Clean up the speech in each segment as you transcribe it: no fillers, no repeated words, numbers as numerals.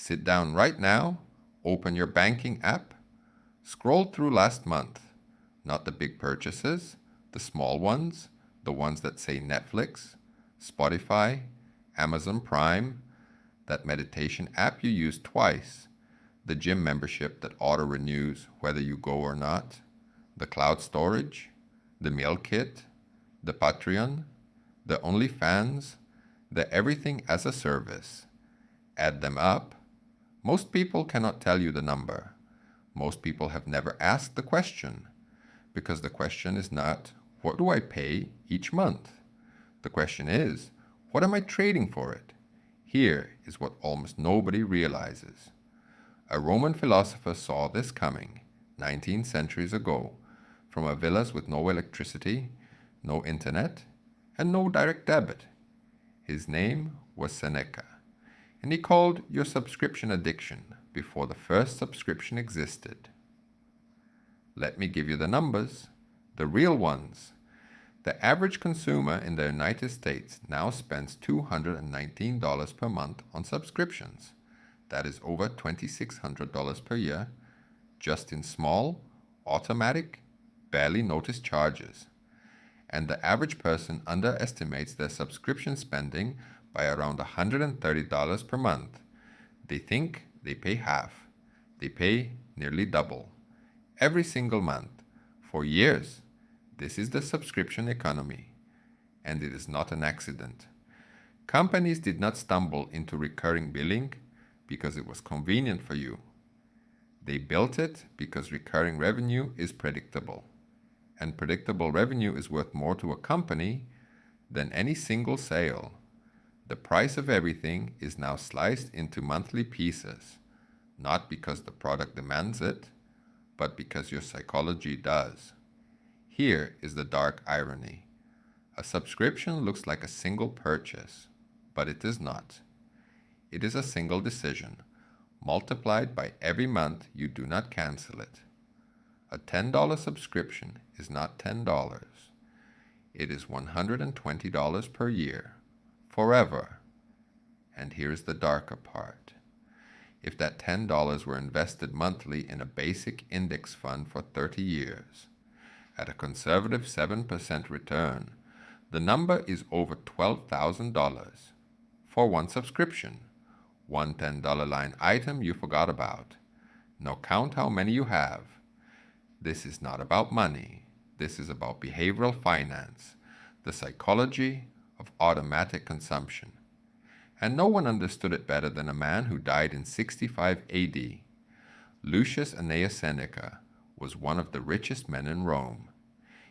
Sit down right now, open your banking app, scroll through last month, not the big purchases, the small ones, the ones that say Netflix, Spotify, Amazon Prime, that meditation app you use twice, the gym membership that auto-renews whether you go or not, the cloud storage, the meal kit, the Patreon, the OnlyFans, the everything as a service. Add them up. Most people cannot tell you the number. Most people have never asked the question, because the question is not, what do I pay each month? The question is, what am I trading for it? Here is what almost nobody realizes. A Roman philosopher saw this coming 19 centuries ago from a villas with no electricity, no internet, and no direct debit. His name was Seneca, and he called your subscription addiction before the first subscription existed. Let me give you the numbers, the real ones. The average consumer in the United States now spends $219 per month on subscriptions. That is over $2,600 per year, just in small, automatic, barely noticed charges. And the average person underestimates their subscription spending by around $130 per month. They think they pay half. They pay nearly double. Every single month. For years. This is the subscription economy. And it is not an accident. Companies did not stumble into recurring billing because it was convenient for you. They built it because recurring revenue is predictable. And predictable revenue is worth more to a company than any single sale. The price of everything is now sliced into monthly pieces, not because the product demands it, but because your psychology does. Here is the dark irony. A subscription looks like a single purchase, but it is not. It is a single decision, multiplied by every month you do not cancel it. A $10 subscription is not $10. It is $120 per year, forever. And here's the darker part. If that $10 were invested monthly in a basic index fund for 30 years, at a conservative 7% return, the number is over $12,000 for one subscription, one $10 line item you forgot about. Now count how many you have. This is not about money. This is about behavioral finance, the psychology of automatic consumption. And no one understood it better than a man who died in 65 AD. Lucius Annaeus Seneca was one of the richest men in Rome.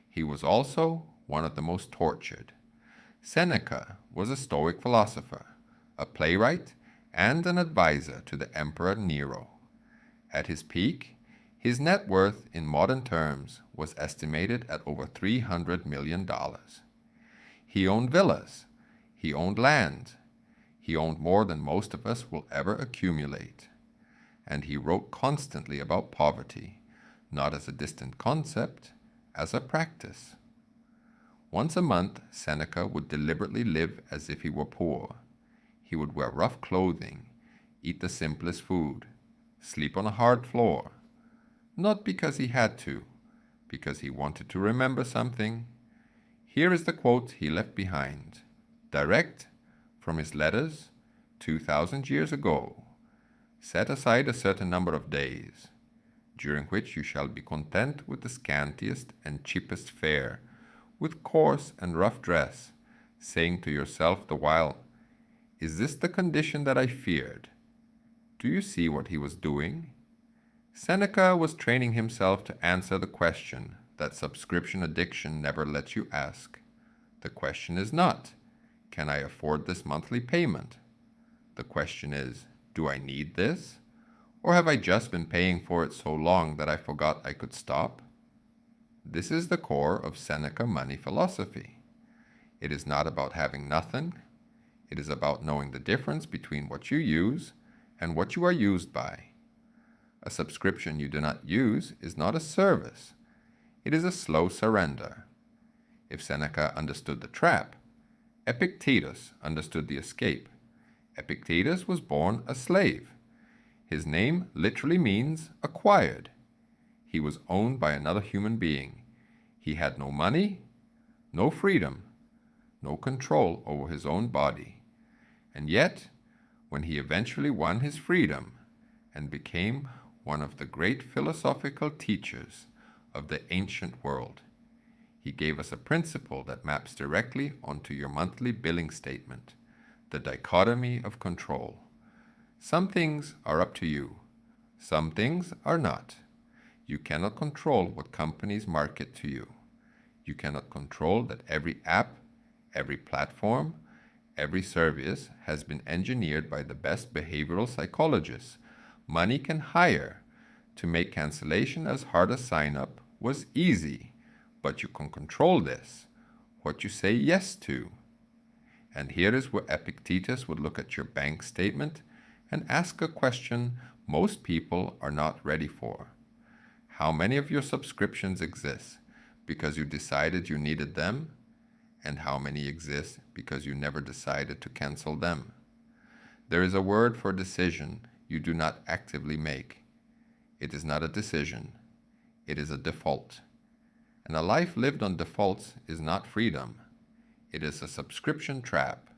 He was also one of the most tortured. Seneca was a Stoic philosopher, a playwright, and an advisor to the Emperor Nero. At his peak, his net worth in modern terms was estimated at over $300 million. He owned villas. He owned land. He owned more than most of us will ever accumulate. And he wrote constantly about poverty, not as a distant concept, as a practice. Once a month, Seneca would deliberately live as if he were poor. He would wear rough clothing, eat the simplest food, sleep on a hard floor. Not because he had to, because he wanted to remember something. Here is the quote he left behind, direct from his letters 2,000 years ago. Set aside a certain number of days, during which you shall be content with the scantiest and cheapest fare, with coarse and rough dress, saying to yourself the while, is this the condition that I feared? Do you see what he was doing? Seneca was training himself to answer the question that subscription addiction never lets you ask. The question is not, can I afford this monthly payment? The question is, do I need this? Or have I just been paying for it so long that I forgot I could stop? This is the core of Seneca money philosophy. It is not about having nothing. It is about knowing the difference between what you use and what you are used by. A subscription you do not use is not a service. It is a slow surrender. If Seneca understood the trap, Epictetus understood the escape. Epictetus was born a slave. His name literally means acquired. He was owned by another human being. He had no money, no freedom, no control over his own body. And yet, when he eventually won his freedom and became one of the great philosophical teachers of the ancient world, he gave us a principle that maps directly onto your monthly billing statement, the dichotomy of control. Some things are up to you. Some things are not. You cannot control what companies market to you. You cannot control that every app, every platform, every service has been engineered by the best behavioral psychologists money can hire to make cancellation as hard as sign up was easy, but you can control this, what you say yes to. And here is where Epictetus would look at your bank statement and ask a question most people are not ready for. How many of your subscriptions exist because you decided you needed them, and how many exist because you never decided to cancel them? There is a word for decision you do not actively make. It is not a decision. It is a default. And a life lived on defaults is not freedom. It is a subscription trap.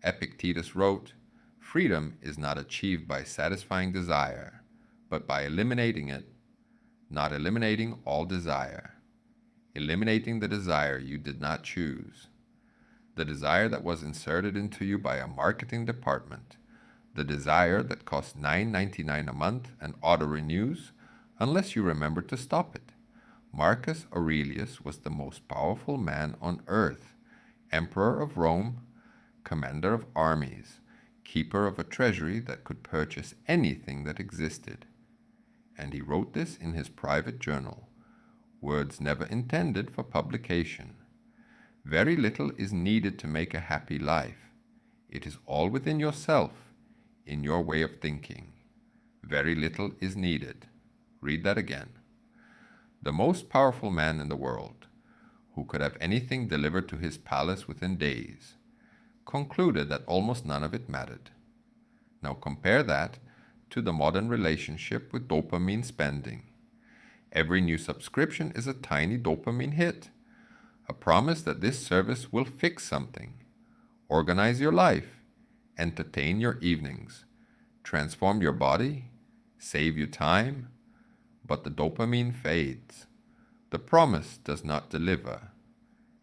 Epictetus wrote, "Freedom is not achieved by satisfying desire, but by eliminating it, not eliminating all desire. Eliminating the desire you did not choose, the desire that was inserted into you by a marketing department, the desire that costs $9.99 a month and auto-renews unless you remember to stop it." Marcus Aurelius was the most powerful man on earth, emperor of Rome, commander of armies, keeper of a treasury that could purchase anything that existed. And he wrote this in his private journal, words never intended for publication. Very little is needed to make a happy life. It is all within yourself, in your way of thinking. Very little is needed. Read that again. The most powerful man in the world, who could have anything delivered to his palace within days, concluded that almost none of it mattered. Now compare that to the modern relationship with dopamine spending. Every new subscription is a tiny dopamine hit, a promise that this service will fix something, organize your life, entertain your evenings, transform your body, save you time, but the dopamine fades. The promise does not deliver,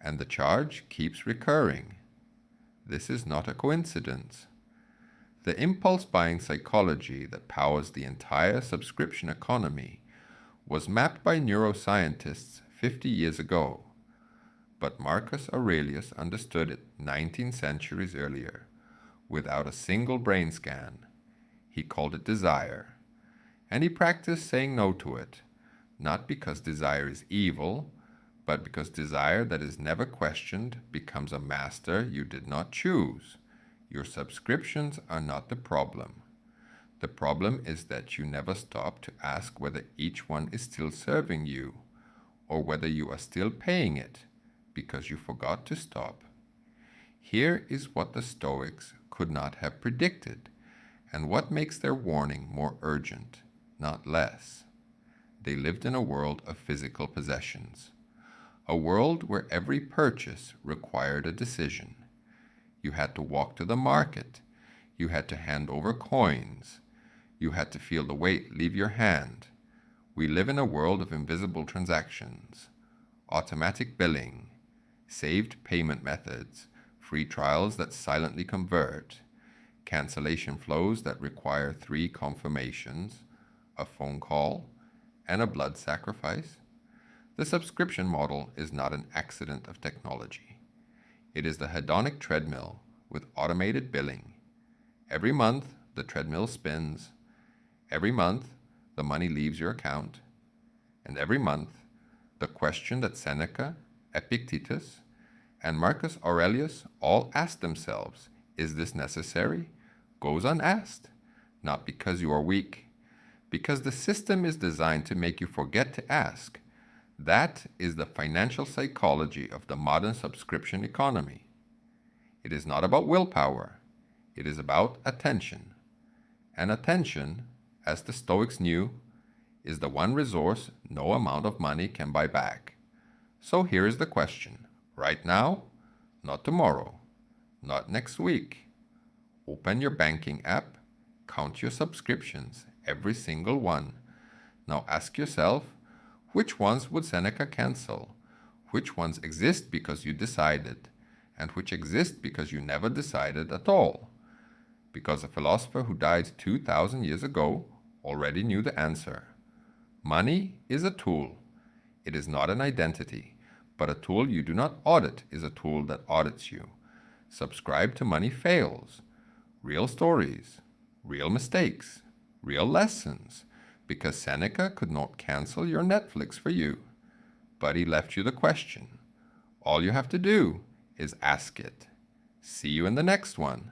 and the charge keeps recurring. This is not a coincidence. The impulse buying psychology that powers the entire subscription economy was mapped by neuroscientists 50 years ago, but Marcus Aurelius understood it 19 centuries earlier, without a single brain scan. He called it desire, and he practiced saying no to it, not because desire is evil, but because desire that is never questioned becomes a master you did not choose. Your subscriptions are not the problem. The problem is that you never stop to ask whether each one is still serving you, or whether you are still paying it, because you forgot to stop. Here is what the Stoics could not have predicted, and what makes their warning more urgent, not less. They lived in a world of physical possessions, a world where every purchase required a decision. You had to walk to the market. You had to hand over coins. You had to feel the weight leave your hand. We live in a world of invisible transactions, automatic billing, saved payment methods, free trials that silently convert, cancellation flows that require 3 confirmations, a phone call, and a blood sacrifice. The subscription model is not an accident of technology. It is the hedonic treadmill with automated billing. Every month, the treadmill spins. Every month, the money leaves your account. And every month, the question that Seneca, Epictetus, and Marcus Aurelius all asked themselves, is this necessary, goes unasked, not because you are weak, because the system is designed to make you forget to ask. That is the financial psychology of the modern subscription economy. It is not about willpower. It is about attention. And attention as the Stoics knew, is the one resource no amount of money can buy back. So here is the question. Right now, not tomorrow, not next week. Open your banking app, count your subscriptions, every single one. Now ask yourself, which ones would Seneca cancel? Which ones exist because you decided, and which exist because you never decided at all? Because a philosopher who died 2,000 years ago already knew the answer. Money is a tool. It is not an identity, but a tool you do not audit is a tool that audits you. Subscribe to Money Fails. Real stories, real mistakes, real lessons, because Seneca could not cancel your Netflix for you. But he left you the question. All you have to do is ask it. See you in the next one.